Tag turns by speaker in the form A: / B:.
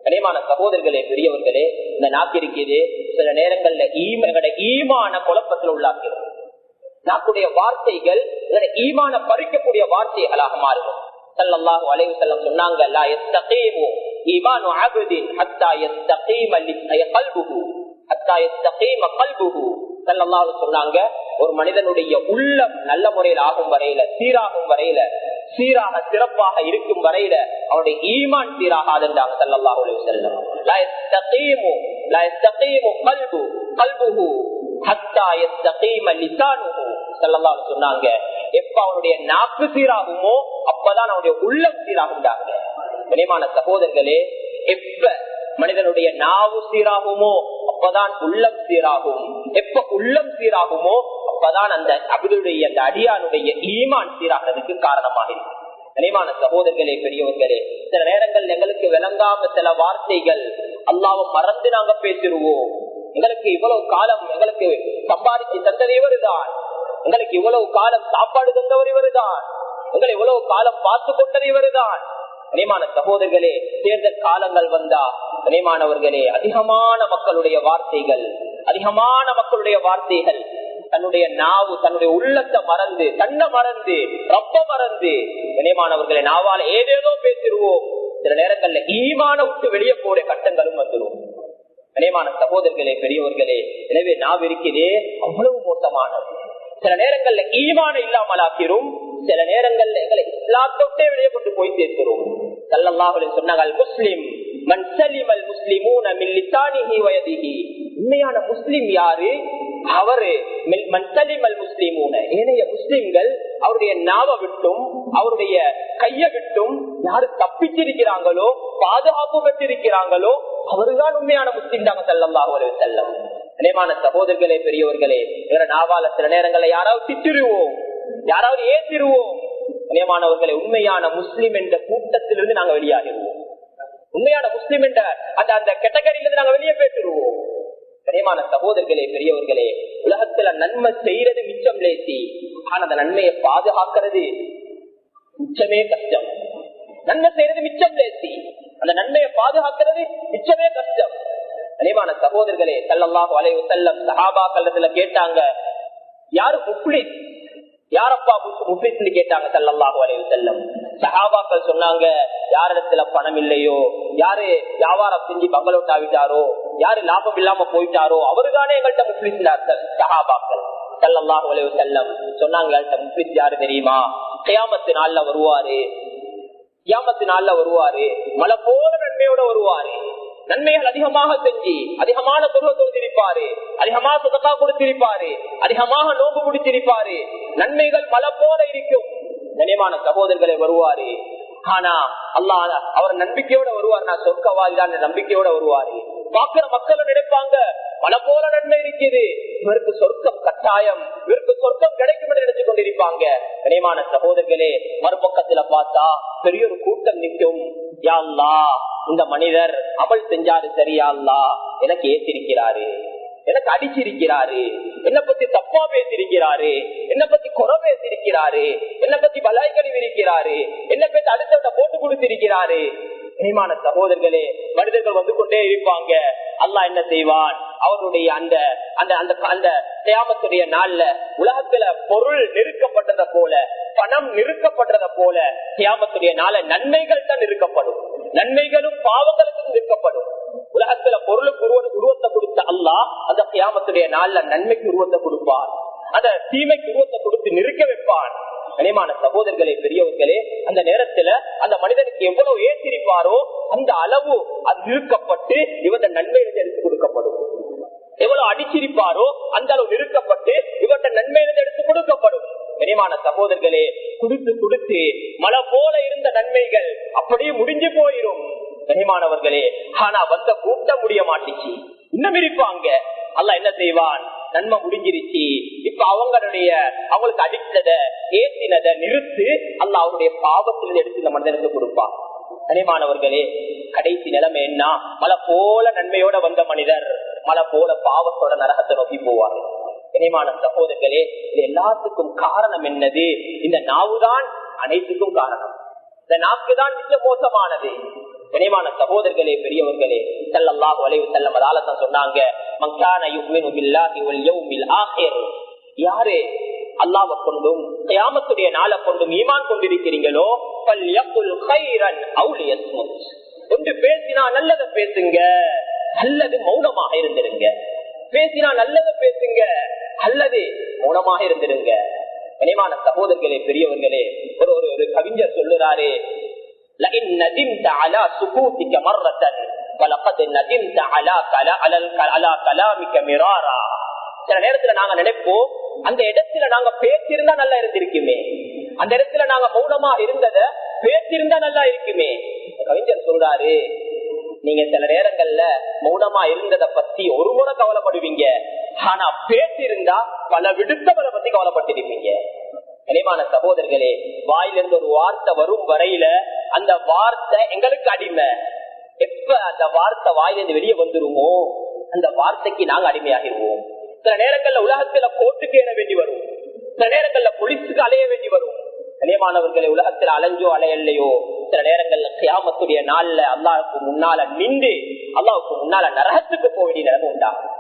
A: கனியமான சகோதரர்களே, பெரியவர்களே, இந்த நாக்கு இருக்குது சில நேரங்கள்ல ஈமான குழப்பத்தில் உள்ளாக்கிறது. நாக்குடைய வார்த்தைகள் ஈமான பறிக்கக்கூடிய வார்த்தைகளாக மாறும். ஸல்லல்லாஹு அலைஹி வஸல்லம் சொன்னாங்க, லா யஸ்தகீமு ஈமானு அப்தின் ஹத்தா யஸ்தகீம கல்புஹு ஹத்தா யஸ்தகீம கல்புஹு. ஸல்லல்லாஹு அலைஹி சொன்னாங்க, ஒரு மனிதனுடைய உள்ளம் நல்ல முறையில் ஆகும் வரையில, சீராகும் வரையில, சீராக சிறப்பாக இருக்கும் வரையில அவருடைய ஈமான் சீராகாதுன்றாங்க ஸல்லல்லாஹு அலைஹி வஸல்லம். லா யஸ்தகீமு கல்புஹு ஹத்தா யஸ்தகீம லிசானுஹு. ஸல்லல்லாஹு அலைஹி சொன்னாங்க, எப்ப அவனுடைய நாக்கு சீராகுமோ அப்பதான் அவனுடைய உள்ளம் சீராகுண்டாங்க. கனியமான சகோதரர்களே, எப்ப மனிதனுடைய நாவு சீராகுமோ அப்பதான் உள்ளம் சீராகும். எப்ப உள்ளம் சீராகுமோ அப்பதான் அந்த அப்துடைய அந்த அடியானுடைய ஈமான் சீராகிறதுக்கு காரணமாக இருக்கும். கனியமான சகோதரர்களே, பெரியவர்களே, சில நேரங்கள் எங்களுக்கு விளங்காம சில வார்த்தைகள் அல்லாஹ்வை மறந்து நாங்க பேசிடுவோம். எங்களுக்கு இவ்வளவு காலம் எங்களுக்கு சம்பாதிச்சு தந்தது இவருதான், எங்களுக்கு இவ்வளவு காலம் சாப்பாடு தந்தவர் இவருதான், எங்களை இவ்வளவு காலம் பார்த்து கொண்டது இவருதான். கனியமான சகோதரர்களே, தேர்தல் காலங்கள் வந்தா கனியமானவர்களே, அதிகமான மக்களுடைய வார்த்தைகள் தன்னுடைய நாவு தன்னுடைய உள்ளத்தை மறந்து, தன்னை மறந்து, ரப்ப மறந்து, கனியமானவர்களே, நாவால ஏதேதோ பேசிடுவோம். சில நேரங்கள்ல ஈமான விட்டு வெளியே போற கட்டங்களும் வந்துடும். கனியமான சகோதரர்களே, பெரியவர்களே, எனவே நாவு இருக்கிறதே அவ்வளவு மோசமானது. சில நேரங்கள்ல ஈமான இல்லாமல் ஆக்கிறோம், சில நேரங்கள்ல எங்களை இஸ்லாத்தோட்டே வெளியே கொண்டு போய் சேர்க்கிறோம். ஸல்லல்லாஹு அலைஹி சொன்னாங்க, முஸ்லிம் மன் ஸலிமல் முஸ்லிமூன மின் லிசானிஹி வ யதிஹி. உண்மையான முஸ்லிம் யாரு? அவரு மன் ஸலிமல் முஸ்லிமூன, ஏனைய முஸ்லிம்கள் அவருடைய நாவை விட்டும் அவருடைய கையை விட்டும் யாரு தப்பிச்சிருக்கிறாங்களோ, பாதுகாப்பு பெற்றிருக்கிறாங்களோ, அவருதான் உண்மையான முஸ்லிம் தாங்க ஸல்லல்லாஹு அலைஹி வஸல்லம். கனியமான சகோதரர்களே, பெரியவர்களே, நாவால சில நேரங்களை யாராவது திட்டிருவோம், யாராவது ஏற்றிருவோம். கனியமானவர்களை, உண்மையான முஸ்லிம் என்ற கூட்டத்திலிருந்து நாங்க வெளியாகிடுவோம். உண்மையான முஸ்லிம் என்ற அந்த கேட்டகரியிலிருந்து நாங்க வெளியே பேசிடுவோம். கனியமான சகோதரர்களே, பெரியவர்களே, உலகத்துல நன்மை செய்யறது மிச்சம் லேசி, ஆனா அந்த நன்மையை பாதுகாக்கிறது மிச்சமே கஷ்டம். நன்மை செய்யறது மிச்சம் லேசி, அந்த நன்மையை பாதுகாக்கிறது மிச்சமே கஷ்டம். கனியமான சகோதரர்களே, ஸல்லல்லாஹு அலைஹி வஸல்லம் சஹாபாக்களத்துல கேட்டாங்க, யாரு முஃப்லிஸ், யாரப்பா முஃப்லிஸ்னு கேட்டாங்க ஸல்லல்லாஹு அலைஹி வஸல்லம். சஹாபாக்கள் சொன்னாங்க, யாரிடத்துல பணம் இல்லையோ, யாரு வியாபாரம் செஞ்சு பங்களோட்டா விட்டாரோ, யாரு லாபம் இல்லாம போயிட்டாரோ, அவருதானே எங்கள்கிட்ட முஃப்லிஸ். சஹாபாக்கள் ஸல்லல்லாஹு அலைஹி வஸல்லம் சொன்னாங்க, எங்கள்கிட்ட முஃப்லிஸ் யாரு தெரியுமா? கியாமத்து நாள்ல வருவாரு, கியாமத்து நாள்ல வருவாரு, மலை போல நன்மையோட வருவாரு, நன்மைகள் அதிகமாக செஞ்சு அதிகமான தொழுகை தொழுதிருப்பாரு, அதிகமாக சதகா கொடுத்திருப்பாரு, அதிகமாக நோன்பு முடித்திருப்பாரு, நன்மைகள் மலை போல இருக்கும். கனியமான சகோதரர்களை வருவாரு. ஆனா அல்லாஹ் அவர் நம்பிக்கையோட வருவார், நான் சொர்க்கவாதிதான் நம்பிக்கையோட வருவாரு. பாக்குற மக்கள் நினைப்பாங்க, மலை போல நன்மை இருக்குது, இவருக்கு சொர்க்கம் கட்டாயம், இவருக்கு சொர்க்கம் கிடைக்கும் என்று நினைச்சு கொண்டிருப்பாங்க. கனியமான சகோதரர்களே, மறுபக்கத்துல பார்த்தா பெரிய ஒரு கூட்டம் நிற்கும். யா அல்லாஹ், இந்த மனிதர் அமல் செஞ்சாரு, சரியா அல்லாஹ், எனக்கு ஏற்றிருக்கிறாரு, எனக்கு அடிச்சிருக்கிறாரு, என்ன பத்தி தப்பா பேசிருக்கிறாரு, என்ன பத்தி குறை பேசிருக்கிறாரு, என்ன பத்தி பலாய்கனி இருக்கிறாரு, என்ன பத்தி அடுத்த போட்டு கொடுத்திருக்கிறாரு. இனிமான சகோதரர்களே, மனிதர்கள் வந்து கொண்டே இருப்பாங்க. அல்லாஹ் என்ன செய்வான்? அவருடைய அந்த அந்த அந்த கியாமத்துடைய நாள்ல உலகத்துல பொருள் நெருக்கப்பட்டத போல, பணம் நெருக்கப்பட்டத போல, கியாமத்துடைய நாள நன்மைகள் தான் நெருக்கப்படும், நன்மைகளும் பாவங்களுக்கும் நெருக்கப்படும். உலகத்துல பொருளுக்கு உருவத்தை கொடுத்த அல்லாஹ் அந்த கியாமத்துடைய நாள்ல நன்மைக்கு உருவத்தை கொடுப்பார், அந்த தீமைக்கு உருவத்தை கொடுத்து நெருக்க வைப்பான். கனியமான சகோதரர்களே, பெரியவர்களே, அந்த நேரத்துல அந்த மனிதனுக்கு எவ்வளவு ஏற்றிருப்பாரோ அந்த அளவு அது நிறுக்கப்பட்டு இவற்றை நன்மையிலிருந்து எடுத்து கொடுக்கப்படும். எவ்வளவு அடிச்சிருப்பாரோ அந்த அளவு நிறுக்கப்பட்டு இவற்றை நன்மையிலிருந்து எடுத்து கொடுக்கப்படும். கனியமான சகோதரர்களே, கொடுத்து கொடுத்து மலை போல இருந்த நன்மைகள் அப்படியே முடிஞ்சு போயிரும். கனிமானவர்களே, ஆனா வந்த கூட்டம் முடிய மாட்டிச்சு, இன்னும் இருப்பாங்க. அல்லாஹ் என்ன செய்வான்? நன்மை முடிஞ்சிருச்சு, இப்ப அவங்களுக்கு அடித்தத ஏற்றினத நிறுத்து, அல்லாஹ் அவருடைய பாவத்திலிருந்து எடுத்து இந்த மனிதனுக்கு கொடுப்பான். கனிமானவர்களே, கடைசி நிலைமை என்ன? மலை போல நன்மையோட வந்த மனிதர் மலை போல பாவத்தோட நரகத்தை நோக்கி போவார். கனிமான சகோதரர்களே, இது எல்லாத்துக்கும் காரணம் என்னது? இந்த நாவுதான் அனைத்துக்கும் காரணம். இந்த நாக்குதான் மிக மோசமானது. கனிமான சகோதரர்களே, பெரியவர்களே, ஸல்லல்லாஹு அலைஹி வஸல்லம் அதாலதான் சொன்னாங்க, மக்கான யுமினு பில்லாஹி வல் யௌமில் ஆகிர், யாரு அல்லாஹ்வை கொண்டும் கியாமத்துடைய நாளை கொண்டும் ஈமான் கொண்டிருக்கிறீங்களோ ஃபல்யகுல் கைரன் அவ் லியஸ்முத், ஒன்று பேசினா நல்லதை பேசுங்க அல்லது மௌனமாக இருந்திருங்க. பேசினா நல்லதை பேசுங்க அல்லது மௌனமாக இருந்திருங்க. கனிமான சகோதரர்களே, பெரியவர்களே, ஒரு கவிஞர் சொல்லுறாரு, لئن ندمت على سكوتك مرة فلقد ندمت على كلامك مرارا. சில நேரத்துல நாங்க நினைப்போம், அந்த இடத்துல நாங்க பேசியிருந்தா நல்லா இருந்திருக்குமே, அந்த இடத்துல நாங்க மௌனமா இருந்தத பேசியிருந்தா நல்லா இருக்குமே. கவிஞர் சொல்றாரு, நீங்க சில நேரங்கள்ல மௌனமா இருந்ததை பத்தி ஒரு முறை கவலைப்படுவீங்க, ஆனா பேசியிருந்தா பல விடுத்தவரை பத்தி கவலைப்பட்டிருப்பீங்க. கனிமான சகோதரர்களே, வாயிலிருந்து ஒரு வார்த்தை வரும் வரையில அந்த வார்த்தை எங்களுக்கு அடிமை. எப்ப அந்த வார்த்தை வாயிலிருந்து வெளியே வந்துருமோ அந்த வார்த்தைக்கு நாங்க அடிமையாகிடுவோம். சில நேரங்கள்ல உலகத்துல கோர்ட்டுக்கு ஏற வேண்டி வரும், சில நேரங்கள்ல போலீஸுக்கு அலைய வேண்டி வரும். கனியமானவர்களை, உலகத்துல அலைஞ்சோ அலையல்லையோ, சில நேரங்கள்ல கியாமத்துடைய நாள்ல அல்லாஹ்வுக்கு முன்னால நின்று அல்லாஹ்வுக்கு முன்னால நரகத்துக்கு போக வேண்டிய நிலைமை உண்டாகும்.